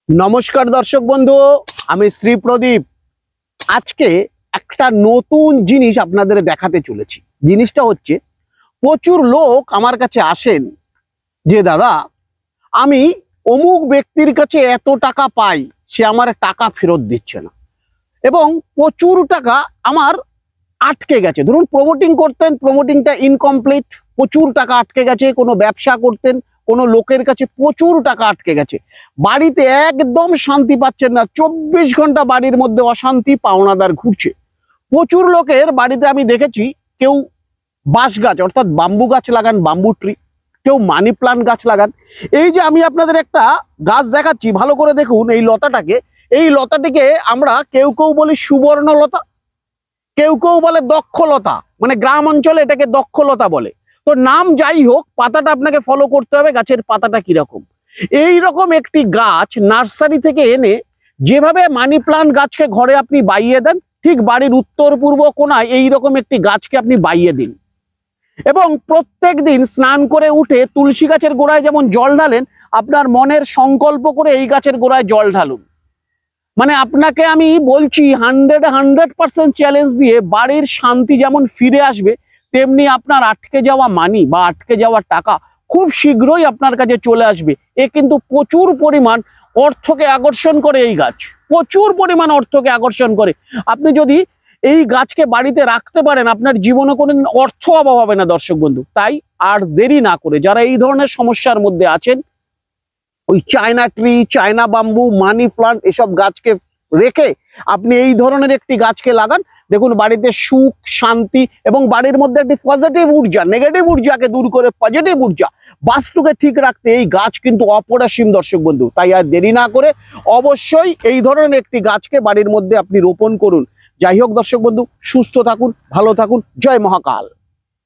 नमस्कार दर्शक बंधु आमी श्री प्रदीप आज के একটা নতুন জিনিস আপনাদের দেখাতে চলেছি। জিনিসটা হচ্ছে প্রচুর লোক আমার কাছে আসেন যে দাদা আমি অমুক ব্যক্তির কাছে এত টাকা পাই, সে আমার টাকা ফেরত দিচ্ছে না এবং প্রচুর টাকা আমার আটকে গেছে। ধরুন প্রমোটিং করতেন, প্রমোটিংটা ইনকমপ্লিট, প্রচুর টাকা আটকে গেছে। কোনো ব্যবসা করতেন, কোনো লোকের কাছে প্রচুর টাকা আটকে গেছে, বাড়িতে একদম শান্তি পাচ্ছেন না, 24 ঘন্টা বাড়ির মধ্যে অশান্তি, পাওনাদার ঘুরছে। প্রচুর লোকের বাড়িতে আমি দেখেছি কেউ বাঁশ গাছ অর্থাৎ বাম্বু গাছ লাগান, বাম্বু ট্রি, কেউ মানি প্লান্ট গাছ লাগান। এই যে আমি আপনাদের একটা গাছ দেখাচ্ছি, ভালো করে দেখুন এই লতাটাকে। এই লতাটিকে আমরা কেউ কেউ বলি সুবর্ণলতা, কেউ কেউ বলে দক্ষলতা, মানে গ্রাম অঞ্চলে এটাকে দক্ষলতা বলে। তো নাম যাই হোক, পাতাটা আপনাকে ফলো করতে হবে, গাছের পাতাটা কিরকম। এই রকম একটি গাছ নার্সারি থেকে এনে যেভাবে মানি প্লান্ট গাছকে ঘরে আপনি বাইয়ে দেন, ঠিক বাড়ির উত্তর পূর্ব কোণায় এইরকম একটি গাছকে আপনি বাইয়ে দিন এবং প্রত্যেক দিন স্নান করে উঠে তুলসী গাছের গোড়ায় যেমন জল ঢালেন, আপনার মনের সংকল্প করে এই গাছের গোড়ায় জল ঢালুন। মানে আপনাকে আমি বলছি 100% চ্যালেঞ্জ দিয়ে বাড়ির শান্তি যেমন ফিরে আসবে, তেমনি আপনার আটকে যাওয়া মানি বা আটকে যাওয়া টাকা খুব শীঘ্রই আপনার কাছে চলে আসবে। এ কিন্তু প্রচুর পরিমাণ অর্থকে আকর্ষণ করে, এই গাছ প্রচুর পরিমাণ অর্থকে আকর্ষণ করে। আপনি যদি এই গাছকে বাড়িতে রাখতে পারেন, আপনার জীবনে কোনো অর্থ অভাব হবে না দর্শক বন্ধু। তাই আর দেরি না করে যারা এই ধরনের সমস্যার মধ্যে আছেন, ওই China tree, China bamboo, money plant এসব গাছকে রেখে আপনি এই ধরনের একটি গাছকে লাগান। দেখুন বাড়িতে সুখ, শান্তি এবং বাড়ির মধ্যে একটি পজিটিভ ঊর্জা, নেগেটিভ ঊর্জাকে দূর করে পজিটিভ ঊর্জা, বাস্তুকে ঠিক রাখতে এই গাছ কিন্তু অপরিসীম দর্শক বন্ধু। তাই আর দেরি না করে অবশ্যই এই ধরনের একটি গাছকে বাড়ির মধ্যে আপনি রোপণ করুন। যাই হোক দর্শক বন্ধু, সুস্থ থাকুন, ভালো থাকুন, জয় মহাকাল।